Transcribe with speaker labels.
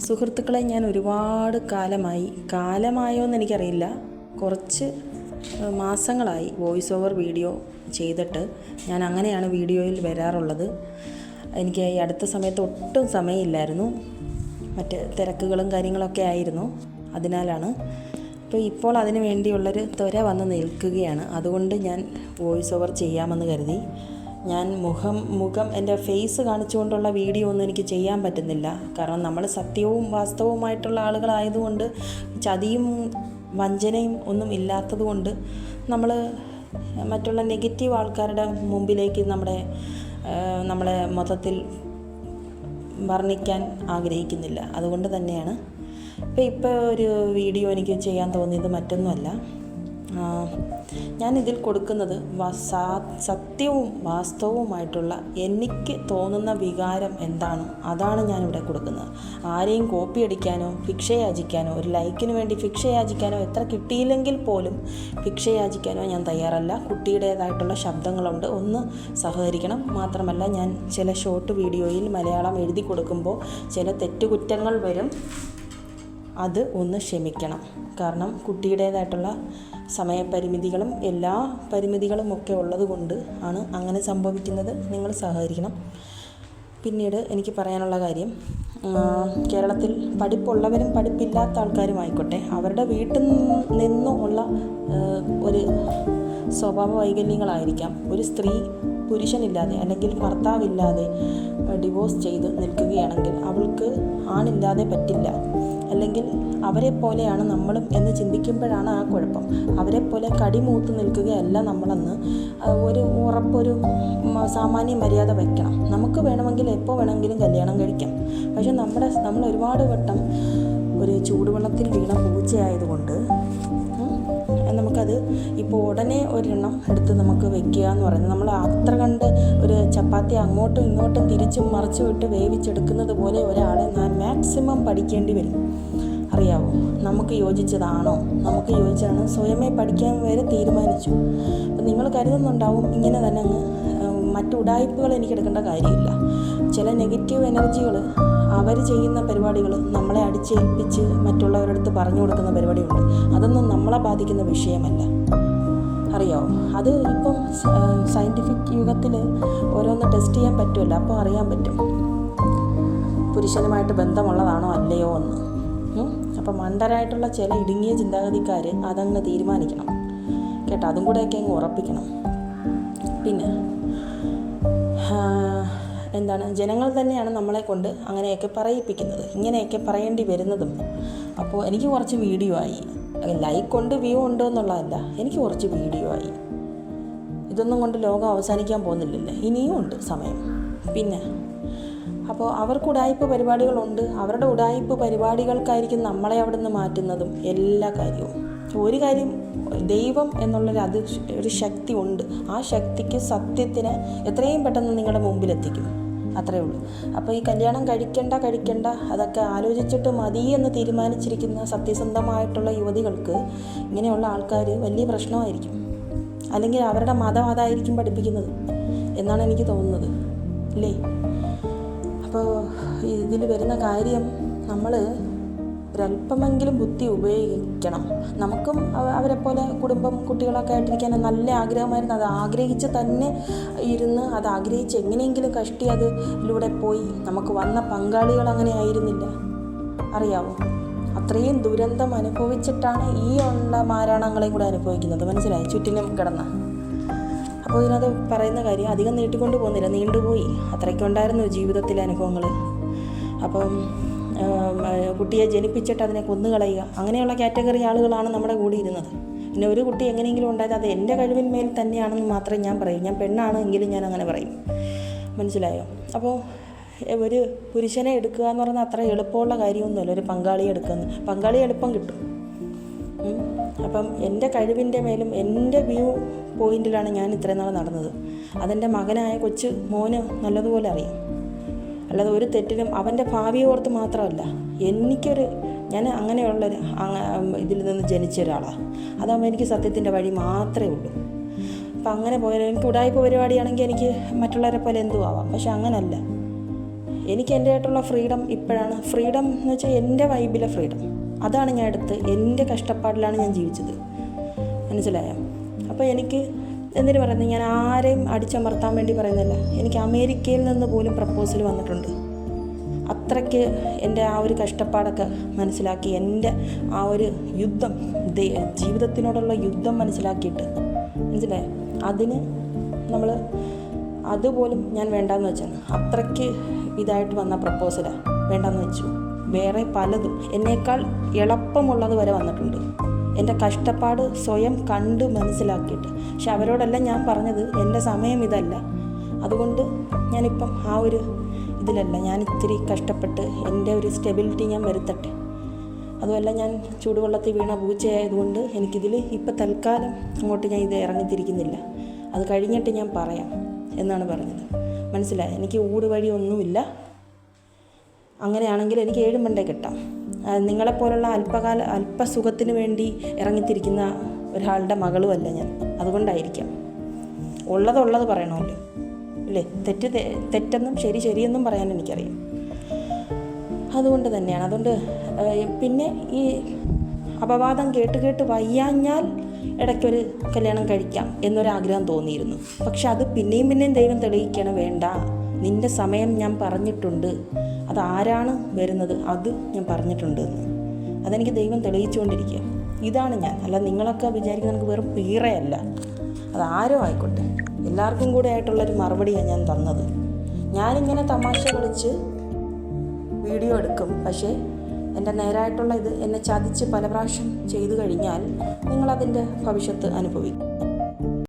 Speaker 1: സുഹൃത്തുക്കളെ, ഞാൻ ഒരുപാട് കാലമായോ എന്ന് എനിക്കറിയില്ല, കുറച്ച് മാസങ്ങളായി വോയിസ് ഓവർ വീഡിയോ ചെയ്തിട്ട്. ഞാൻ അങ്ങനെയാണ് വീഡിയോയിൽ വരാറുള്ളത്. എനിക്ക് ഈ അടുത്ത സമയത്ത് ഒട്ടും സമയമില്ലായിരുന്നു, മറ്റ് തിരക്കുകളും കാര്യങ്ങളൊക്കെ ആയിരുന്നു. അതിനാലാണ് ഇപ്പോൾ അതിന് വേണ്ടിയുള്ളൊരു ത്വര വന്ന് നിൽക്കുകയാണ്. അതുകൊണ്ട് ഞാൻ വോയിസ് ഓവർ ചെയ്യാമെന്ന് കരുതി. ഞാൻ മുഖം എൻ്റെ ഫേസ് കാണിച്ചുകൊണ്ടുള്ള വീഡിയോ ഒന്നും എനിക്ക് ചെയ്യാൻ പറ്റുന്നില്ല. കാരണം നമ്മൾ സത്യവും വാസ്തവവുമായിട്ടുള്ള ആളുകളായതുകൊണ്ട്, ചതിയും വഞ്ചനയും ഒന്നും ഇല്ലാത്തത് കൊണ്ട് നമ്മൾ മറ്റുള്ള നെഗറ്റീവ് ആൾക്കാരുടെ മുമ്പിലേക്ക് നമ്മളെ മൊത്തത്തിൽ വർണ്ണിക്കാൻ ആഗ്രഹിക്കുന്നില്ല. അതുകൊണ്ട് തന്നെയാണ് ഇപ്പോൾ ഒരു വീഡിയോ എനിക്ക് ചെയ്യാൻ തോന്നിയത്. മറ്റൊന്നുമല്ല, ഞാനിതിൽ കൊടുക്കുന്നത് സത്യവും വാസ്തവവുമായിട്ടുള്ള എനിക്ക് തോന്നുന്ന വികാരം എന്താണോ അതാണ് ഞാനിവിടെ കൊടുക്കുന്നത്. ആരെയും കോപ്പി അടിക്കാനോ ഭിക്ഷ യാചിക്കാനോ, ഒരു ലൈക്കിന് വേണ്ടി ഭിക്ഷ യാചിക്കാനോ, എത്ര കിട്ടിയില്ലെങ്കിൽ പോലും ഭിക്ഷ യാചിക്കാനോ ഞാൻ തയ്യാറല്ല. കുട്ടിയുടേതായിട്ടുള്ള ശബ്ദങ്ങളുണ്ട്, ഒന്ന് സഹകരിക്കണം. മാത്രമല്ല, ഞാൻ ചില ഷോർട്ട് വീഡിയോയിൽ മലയാളം എഴുതി കൊടുക്കുമ്പോൾ ചില തെറ്റുകുറ്റങ്ങൾ വരും, അത് ഒന്ന് ക്ഷമിക്കണം. കാരണം കുട്ടിയുടേതായിട്ടുള്ള സമയപരിമിതികളും എല്ലാ പരിമിതികളും ഒക്കെ ഉള്ളത് കൊണ്ട് ആണ് അങ്ങനെ സംഭവിക്കുന്നത്. നിങ്ങൾ സഹകരിക്കണം. പിന്നീട് എനിക്ക് പറയാനുള്ള കാര്യം, കേരളത്തിൽ പഠിപ്പുള്ളവരും പഠിപ്പില്ലാത്ത ആൾക്കാരും ആയിക്കോട്ടെ, അവരുടെ വീട്ടിൽ നിന്നുള്ള ഒരു സ്വഭാവ വൈകല്യങ്ങളായിരിക്കാം. ഒരു സ്ത്രീ പുരുഷനില്ലാതെ അല്ലെങ്കിൽ ഭർത്താവില്ലാതെ ഡിവോഴ്സ് ചെയ്ത് നിൽക്കുകയാണെങ്കിൽ അവൾക്ക് ആണില്ലാതെ പറ്റില്ല. അല്ലെങ്കിൽ അവരെ പോലെയാണ് നമ്മളും എന്ന് ചിന്തിക്കുമ്പോഴാണ് ആ കുഴപ്പം. അവരെ പോലെ കടിമൂത്ത് നിൽക്കുകയല്ല നമ്മളെന്ന് ഒരു സാമാന്യ മര്യാദ വയ്ക്കണം. നമുക്ക് വേണമെങ്കിൽ എപ്പോൾ വേണമെങ്കിലും കല്യാണം കഴിക്കാം. പക്ഷെ നമ്മൾ ഒരുപാട് വട്ടം ഒരു ചൂടുവെള്ളത്തിൽ വീണ പൂച്ചയായതുകൊണ്ട് നമുക്കത് ഇപ്പോൾ ഉടനെ ഒരെണ്ണം എടുത്ത് നമുക്ക് വെക്കുക എന്ന് പറയുന്നത്, നമ്മൾ അത്ര കണ്ട് ഒരു ചപ്പാത്തി അങ്ങോട്ടും ഇങ്ങോട്ടും തിരിച്ചും മറിച്ചും ഇട്ട് വേവിച്ചെടുക്കുന്നത് പോലെ ഒരാളെ ഞാൻ മാക്സിമം പഠിക്കേണ്ടി വരും. അറിയാവോ, നമുക്ക് യോജിച്ചതാണോ, നമുക്ക് യോജിച്ചതാണ് സ്വയമേ പഠിക്കാൻ വരെ തീരുമാനിച്ചു. അപ്പം നിങ്ങൾ കരുതുന്നുണ്ടാവും ഇങ്ങനെ തന്നെ അങ്ങ് മറ്റു ഉഡായിപ്പുകൾ എനിക്ക് എടുക്കേണ്ട കാര്യമില്ല. ചില നെഗറ്റീവ് എനർജികൾ അവർ ചെയ്യുന്ന പരിപാടികൾ നമ്മളെ അടിച്ചേൽപ്പിച്ച് മറ്റുള്ളവരുടെ അടുത്ത് പറഞ്ഞു കൊടുക്കുന്ന പരിപാടിയുണ്ട്. അതൊന്നും നമ്മളെ ബാധിക്കുന്ന വിഷയമല്ല. അറിയാമോ, അത് ഇപ്പം സയൻറ്റിഫിക് യുഗത്തിൽ ഓരോന്ന് ടെസ്റ്റ് ചെയ്യാൻ പറ്റുമല്ലോ. അപ്പോൾ അറിയാൻ പറ്റും പുരുഷനുമായിട്ട് ബന്ധമുള്ളതാണോ അല്ലയോ എന്ന്. അപ്പം മണ്ടരായിട്ടുള്ള ചില ഇടുങ്ങിയ ചിന്താഗതിക്കാർ അതങ്ങ് തീരുമാനിക്കണം കേട്ടോ. അതും കൂടെയൊക്കെ അങ്ങ് ഉറപ്പിക്കണം. പിന്നെ എന്താണ്, ജനങ്ങൾ തന്നെയാണ് നമ്മളെ കൊണ്ട് അങ്ങനെയൊക്കെ പറയിപ്പിക്കുന്നത്, ഇങ്ങനെയൊക്കെ പറയേണ്ടി വരുന്നതും. അപ്പോൾ എനിക്ക് കുറച്ച് വീഡിയോ ആയി, ലൈക്ക് ഉണ്ട് വ്യൂ ഉണ്ട് എന്നുള്ളതല്ല, എനിക്ക് കുറച്ച് വീഡിയോ ആയി. ഇതൊന്നും കൊണ്ട് ലോകം അവസാനിക്കാൻ പോകുന്നില്ലല്ലോ, ഇനിയും ഉണ്ട് സമയം. പിന്നെ അപ്പോൾ അവർക്ക് ഉഡായിപ്പ് പരിപാടികളുണ്ട്. അവരുടെ ഉഡായിപ്പ് പരിപാടികൾക്കായിരിക്കും നമ്മളെ അവിടെ നിന്ന് മാറ്റുന്നതും എല്ലാ കാര്യവും. ഒരു കാര്യം, ദൈവം എന്നുള്ളൊരു ഒരു ശക്തി ഉണ്ട്. ആ ശക്തിക്ക് സത്യത്തിന് എത്രയും പെട്ടെന്ന് നിങ്ങളുടെ മുമ്പിലെത്തിക്കും. അത്രയേ ഉള്ളൂ. അപ്പോൾ ഈ കല്യാണം കഴിക്കണ്ട അതൊക്കെ ആലോചിച്ചിട്ട് മതി എന്ന് തീരുമാനിച്ചിരിക്കുന്ന സത്യസന്ധമായിട്ടുള്ള യുവതികൾക്ക് ഇങ്ങനെയുള്ള ആൾക്കാർ വലിയ പ്രശ്നമായിരിക്കും. അല്ലെങ്കിൽ അവരുടെ മതം അതായിരിക്കും പഠിപ്പിക്കുന്നത് എന്നാണ് എനിക്ക് തോന്നുന്നത്, അല്ലേ? അപ്പോൾ ഇതിൽ വരുന്ന കാര്യം, നമ്മൾ ഒരല്പമെങ്കിലും ബുദ്ധി ഉപയോഗിക്കണം. നമുക്കും അവരെപ്പോലെ കുടുംബം കുട്ടികളൊക്കെ ആയിട്ടിരിക്കാൻ നല്ല ആഗ്രഹമായിരുന്നു. അത് ആഗ്രഹിച്ച് തന്നെ ഇരുന്ന് അത് ആഗ്രഹിച്ച് എങ്ങനെയെങ്കിലും കഷ്ടി അതിലൂടെ പോയി. നമുക്ക് വന്ന പങ്കാളികൾ അങ്ങനെ ആയിരുന്നില്ല, അറിയാമോ? അത്രയും ദുരന്തം അനുഭവിച്ചിട്ടാണ് ഈ ഉള്ള മാരാണങ്ങളെയും കൂടെ അനുഭവിക്കുന്നത്. മനസ്സിലായി? ചുറ്റിനും കിടന്ന. അപ്പോൾ ഇതിനകത്ത് പറയുന്ന കാര്യം അധികം നീട്ടിക്കൊണ്ട് പോകുന്നില്ല, നീണ്ടുപോയി. അത്രയ്ക്കുണ്ടായിരുന്നു ജീവിതത്തിലെ അനുഭവങ്ങൾ. അപ്പം കുട്ടിയെ ജനിപ്പിച്ചിട്ട് അതിനെ കൊന്നുകളയുക, അങ്ങനെയുള്ള കാറ്റഗറി ആളുകളാണ് നമ്മുടെ കൂടെ ഇരുന്നത്. പിന്നെ ഒരു കുട്ടി എങ്ങനെയെങ്കിലും ഉണ്ടായത് അത് എൻ്റെ കഴിവിന്മേൽ തന്നെയാണെന്ന് മാത്രമേ ഞാൻ പറയൂ. ഞാൻ പെണ്ണാണ് എങ്കിലും ഞാൻ അങ്ങനെ പറയും. മനസ്സിലായോ? അപ്പോൾ ഒരു പുരുഷനെ എടുക്കുക എന്ന് പറഞ്ഞാൽ അത്ര എളുപ്പമുള്ള കാര്യമൊന്നുമല്ല. ഒരു പങ്കാളിയെ എളുപ്പം കിട്ടും. അപ്പം എൻ്റെ കഴിവിൻ്റെ മേലും എൻ്റെ വ്യൂ പോയിന്റിലാണ് ഞാൻ ഇത്രയും നാൾ നടന്നത്. അതെൻ്റെ മകനായ മോന് നല്ലതുപോലെ അറിയാം. അല്ലാതെ ഒരു തെറ്റിനും അവൻ്റെ ഭാവിയെ ഓർത്ത് മാത്രമല്ല, ഞാൻ അങ്ങനെയുള്ളൊരു ഇതിൽ നിന്ന് ജനിച്ച ഒരാളാണ്. അതാകുമ്പോൾ എനിക്ക് സത്യത്തിൻ്റെ വഴി മാത്രമേ ഉള്ളൂ. അപ്പം അങ്ങനെ പോയാൽ എനിക്ക് ഉഡായിപ്പ് പരിപാടിയാണെങ്കിൽ എനിക്ക് മറ്റുള്ളവരെ പോലെ എന്തും ആവാം. പക്ഷെ അങ്ങനല്ല. എനിക്ക് എൻ്റെ ആയിട്ടുള്ള ഫ്രീഡം ഇപ്പോഴാണ്. ഫ്രീഡം എന്ന് വെച്ചാൽ എൻ്റെ വൈബിലെ ഫ്രീഡം, അതാണ് ഞാൻ എടുത്ത്. എൻ്റെ കഷ്ടപ്പാടിലാണ് ഞാൻ ജീവിച്ചത്, മനസ്സിലായോ? അപ്പോൾ എനിക്ക് എന്തിനു പറയുന്നത്, ഞാൻ ആരെയും അടിച്ചമർത്താൻ വേണ്ടി പറയുന്നില്ല. എനിക്ക് അമേരിക്കയിൽ നിന്ന് പോലും പ്രപ്പോസൽ വന്നിട്ടുണ്ട്. അത്രയ്ക്ക് എൻ്റെ ആ ഒരു കഷ്ടപ്പാടൊക്കെ മനസ്സിലാക്കി, എൻ്റെ ആ ഒരു യുദ്ധം, ജീവിതത്തിനോടുള്ള യുദ്ധം മനസ്സിലാക്കിയിട്ട്, മനസ്സിലായോ? അതിന് നമ്മൾ അതുപോലും ഞാൻ വേണ്ടാന്ന് വെച്ചാണ്. അത്രയ്ക്ക് ഇതായിട്ട് വന്ന പ്രപ്പോസലാണ്, വേണ്ടാന്ന് വെച്ചു. വേറെ പലതും എന്നേക്കാൾ എളുപ്പമുള്ളത് വരെ വന്നിട്ടുണ്ട്, എൻ്റെ കഷ്ടപ്പാട് സ്വയം കണ്ട് മനസ്സിലാക്കിയിട്ട്. പക്ഷെ അവരോടെല്ലാം ഞാൻ പറഞ്ഞത് എൻ്റെ സമയം ഇതല്ല, അതുകൊണ്ട് ഞാനിപ്പം ആ ഒരു ഇതിലല്ല. ഞാൻ ഇത്തിരി കഷ്ടപ്പെട്ട് എൻ്റെ ഒരു സ്റ്റെബിലിറ്റി ഞാൻ വരുത്തട്ടെ. അതുമല്ല, ഞാൻ ചൂടുവെള്ളത്തിൽ വീണ പൂച്ചയായതുകൊണ്ട് എനിക്കിതിൽ ഇപ്പം തൽക്കാലം അങ്ങോട്ട് ഞാൻ ഇത് ഇറങ്ങിത്തിരിക്കുന്നില്ല. അത് കഴിഞ്ഞിട്ട് ഞാൻ പറയാം എന്നാണ് പറഞ്ഞത്. മനസ്സിലായി? എനിക്ക് ഊടുവഴി ഒന്നുമില്ല. അങ്ങനെയാണെങ്കിൽ എനിക്ക് 7 മണ്ടേ കിട്ടാം. നിങ്ങളെപ്പോലുള്ള അല്പസുഖത്തിന് വേണ്ടി ഇറങ്ങിത്തിരിക്കുന്ന ഒരാളുടെ മകളുമല്ല ഞാൻ. അതുകൊണ്ടായിരിക്കാം. ഉള്ളത് പറയണമല്ലോ, അല്ലേ? തെറ്റെന്നും ശരിയെന്നും പറയാൻ എനിക്കറിയാം. അതുകൊണ്ട് തന്നെയാണ്. അതുകൊണ്ട് പിന്നെ ഈ അപവാദം കേട്ട് വയ്യാഞ്ഞാൽ ഇടയ്ക്കൊരു കല്യാണം കഴിക്കാം എന്നൊരാഗ്രഹം തോന്നിയിരുന്നു. പക്ഷെ അത് പിന്നെയും ദൈവം തെളിയിക്കണം, വേണ്ട, നിൻ്റെ സമയം ഞാൻ പറഞ്ഞിട്ടുണ്ട്, അതാരാണ് വരുന്നത് അത് ഞാൻ പറഞ്ഞിട്ടുണ്ട് എന്ന്. അതെനിക്ക് ദൈവം തെളിയിച്ചുകൊണ്ടിരിക്കുക. ഇതാണ് ഞാൻ. അല്ല, നിങ്ങളൊക്കെ വിചാരിക്കുന്നത് എനിക്ക് വെറും പീറയല്ല. അതാരോ ആയിക്കോട്ടെ, എല്ലാവർക്കും കൂടെ ആയിട്ടുള്ളൊരു മറുപടിയാണ് ഞാൻ തന്നത്. ഞാനിങ്ങനെ തമാശ കളിച്ച് വീഡിയോ എടുക്കും, പക്ഷേ എൻ്റെ നേരായിട്ടുള്ള ഇത് എന്നെ ചതിച്ച് പല പ്രാവശ്യം ചെയ്തു കഴിഞ്ഞാൽ നിങ്ങളതിൻ്റെ ഭവിഷ്യത്ത് അനുഭവിക്കും.